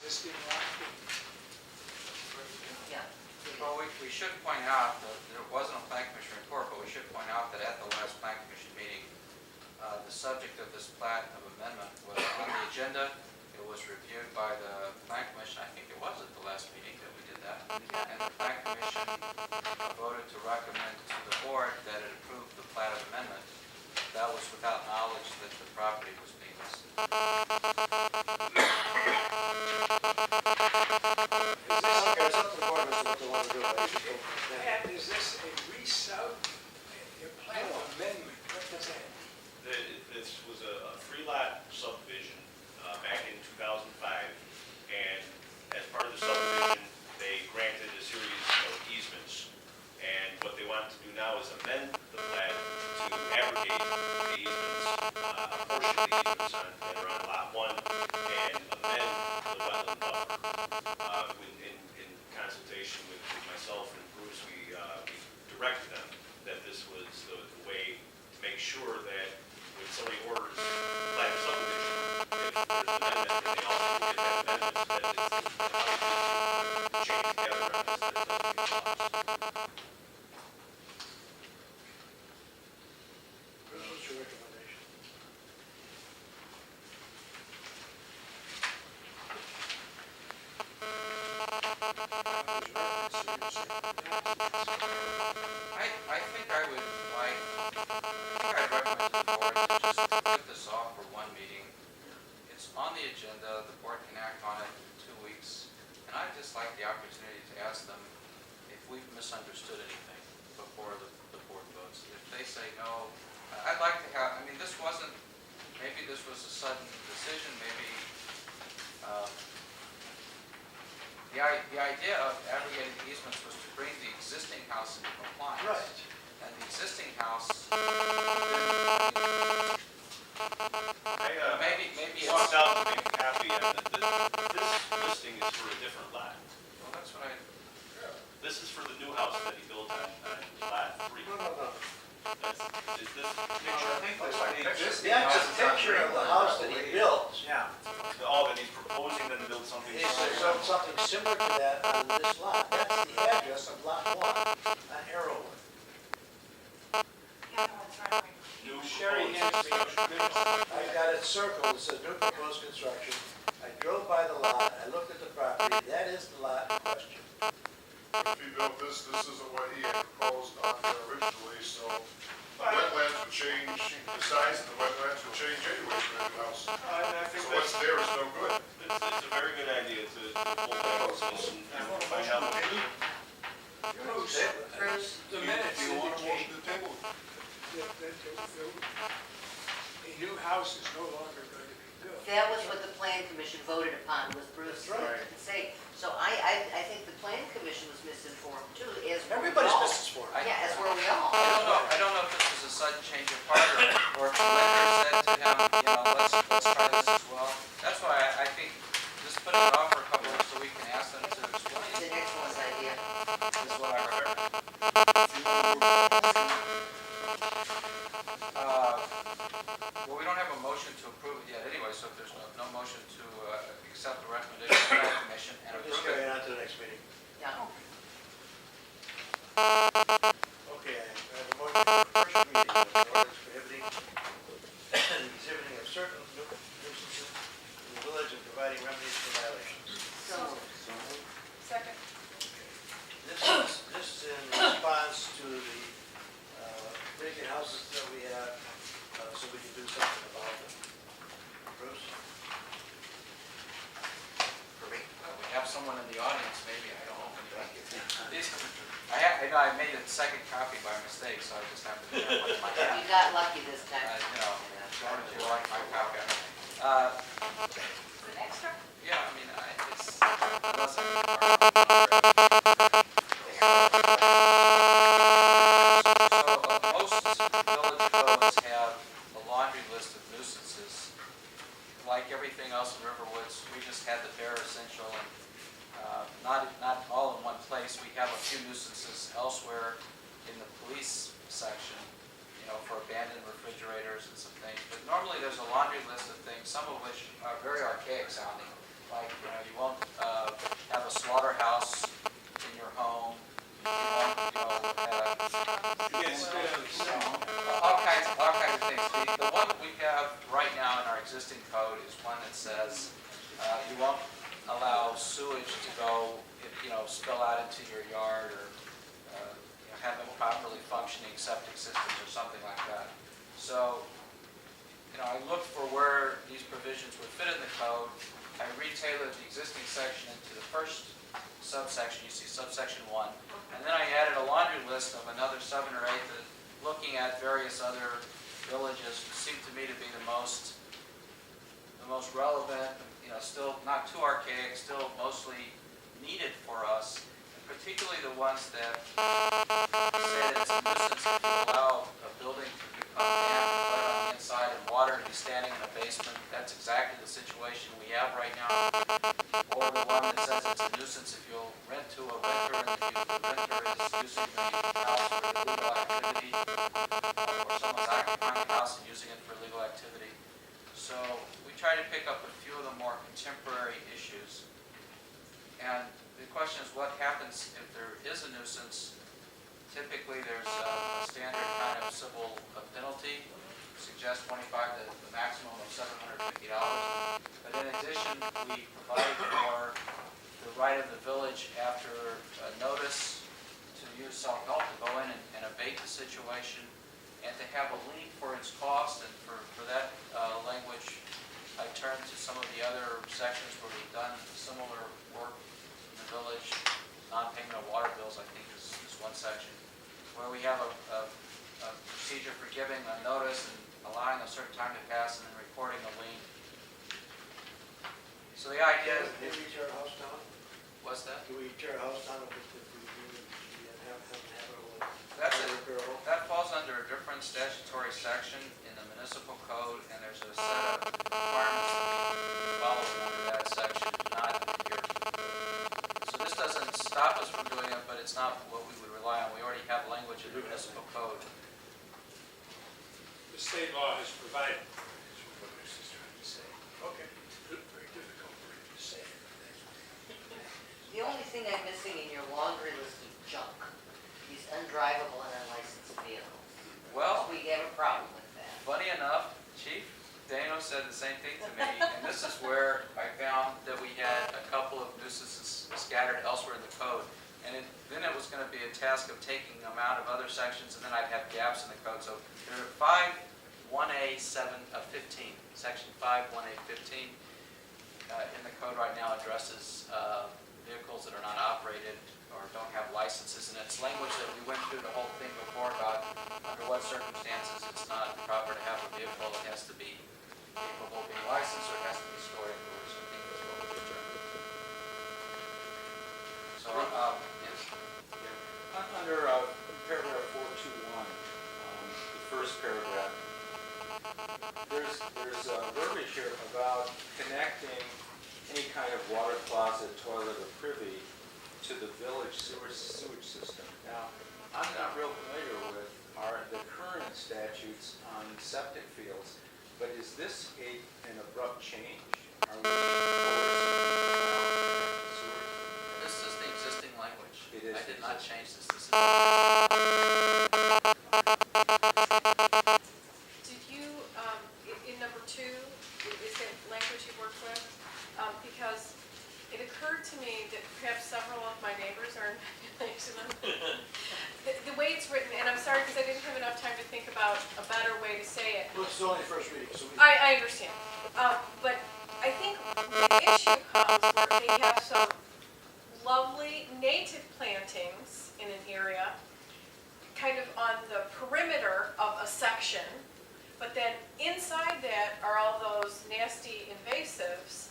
existing lot? Yeah. Well, we should point out that there wasn't a plan commission report, but we should point out that at the last plan commission meeting, the subject of this plat of amendment was on the agenda. It was reviewed by the plan commission. I think it was at the last meeting that we did that. And the plan commission voted to recommend to the board that it approve the plat of amendment. That was without knowledge that the property was being listed. Is this, Okay, it's up to the board as to what they want to do. Pat, is this a resub, a plan amendment? What does that mean? This was a three-lot subdivision back in 2005, and as part of the subdivision, they granted a series of easements. And what they want to do now is amend the plat to abrogate the easements, a portion of the easements that are on Lot 1, and amend the wetland buffer. In consultation with myself and Bruce, we directed them that this was the way to make sure that when somebody orders plat of subdivision, if there's an amendment, that they also get that amendment, so that it's chain together on this, that it doesn't get lost. Bruce, what's your recommendation? I think I would like, I'd recommend to the board to just put this off for one meeting. It's on the agenda, the board can act on it in 2 weeks. And I'd just like the opportunity to ask them if we've misunderstood anything before the board votes. If they say no, I'd like to have, I mean, this wasn't, maybe this was a sudden decision, maybe, the idea of abrogating the easements was to bring the existing house into compliance. Right. And the existing house, maybe I it's, walked out to make a copy of it. This listing is for a different lot. well, that's what I, This is for the new house that he built on Lot 3. No. Is this picture? That's a picture of the house that he built. Yeah. Oh, that he's proposing then to build something He said similar. something similar to that on this lot. That's the address of lot 1 on Arrowwood. New Sherry proposed hands me a construction. I got it circled, it says new proposed construction. I drove by the lot, I looked at the property, that is the lot in question. If he built this isn't what he had proposed on there originally, so the wetlands would change, the size of the wetlands would change anyway for the new house. I think So what's that's, there is no good. it's a very good idea to pull back this and find out. Bruce, the minutes indicate a new house is no longer going to be built. That was what the plan commission voted upon, was Bruce That's right. saying. So I think the plan commission was misinformed too, as were we Everybody's all. business for it. Yeah, as were we all. I don't know if this was a sudden change of heart or if the lender said to him, let's try this as well. That's why I think just put it off for a couple weeks so we can ask them to explain. It's an excellent idea. This is what I heard. Well, we don't have a motion to approve it yet anyway, so if there's no motion to accept the recommendation of the planning commission and We'll just approve carry it. on to the next meeting. Yeah. Okay, I have a motion for the first reading of the ordinance prohibiting exhibiting of certain nuisances in the village and providing remedies for violations. So, Second. This is in response to the vacant houses that we have, so we can do something about them. Bruce? For me, we have someone in the audience, maybe, I don't know. I made a second copy by mistake, so I just have to do it with my you got lucky this time. Jordan, do you like my copy? Is it extra? Yeah, I mean, it's, most village codes have a laundry list of nuisances. Like everything else in Riverwoods, we just had the bare essential and not all in one place. We have a few nuisances elsewhere in the police section, for abandoned refrigerators and some things. But normally there's a laundry list of things, some of which are very archaic sounding, like, you won't existing code is one that says you won't allow sewage to go, spill out into your yard or have improperly functioning septic systems or something like that. So, I looked for where these provisions would fit in the code. I retailored the existing section into the first subsection, you see subsection 1, and then I added a laundry list of another 7 or 8 that, looking at various other villages, seemed to me to be the most relevant, still not too archaic, still mostly needed for us, and particularly the ones that say that it's a nuisance if you allow a building to become damp, flood on the inside, and water to be standing in a basement. That's exactly the situation we have right now. Or the one that says it's a nuisance if you'll rent to a renter, and the renter is using the house for illegal activity, or someone's occupying the house and using it for illegal activity. So we try to pick up a few of the more contemporary issues. And the question is, what happens if there is a nuisance? Typically, there's a standard kind of civil penalty, suggest 25 to the maximum of $750. But in addition, we provide for the right of the village after a notice to use self-help to go in and abate the situation, and to have a lien for its cost. And for that language, I turned to some of the other sections where we've done similar work in the village. Non-payment of water bills, I think, is one section, where we have a procedure for giving a notice and allowing a certain time to pass and then reporting a lien. So the idea is, Did we tear a house down? what's that? Do we tear a house down if we have habitable? That's it. That falls under a different statutory section in the municipal code, and there's a set of requirements that we follow under that section, not here. So this doesn't stop us from doing it, but it's not what we would rely on. We already have language in the municipal code. The state law has provided. Okay. Very difficult for you to say. The only thing I'm missing in your laundry list of junk is undrivable and unlicensed vehicles. Well, We have a problem with that. funny enough, Chief Dano said the same thing to me, and this is where I found that we had a couple of nuisances scattered elsewhere in the code. And then it was going to be a task of taking them out of other sections, and then I'd have gaps in the code. So there are 5(1)(a)(7)(15). Section 5(1)(a)(15) in the code right now addresses vehicles that are not operated or don't have licenses, and it's language that we went through the whole thing before about under what circumstances it's not proper to have a vehicle. It has to be capable of being licensed, or it has to be stored indoors. I think that's what we determined. So, yes. Under paragraph 421, the first paragraph, there's verbiage here about connecting any kind of water closet, toilet, or privy to the village sewage system. Now, I'm not real familiar with the current statutes on septic fields, but is this an abrupt change? Are we forcing sewer? This is the existing language. It is I did not change this. This is Did you, in number 2, is it language you work with? Because it occurred to me that perhaps several of my neighbors are in maximum. The way it's written, and I'm sorry because I didn't have enough time to think about a better way to say it. Well, it's only first reading, so we. I understand. But I think the issue comes where they have some lovely native plantings in an area, kind of on the perimeter of a section, but then inside that are all those nasty invasives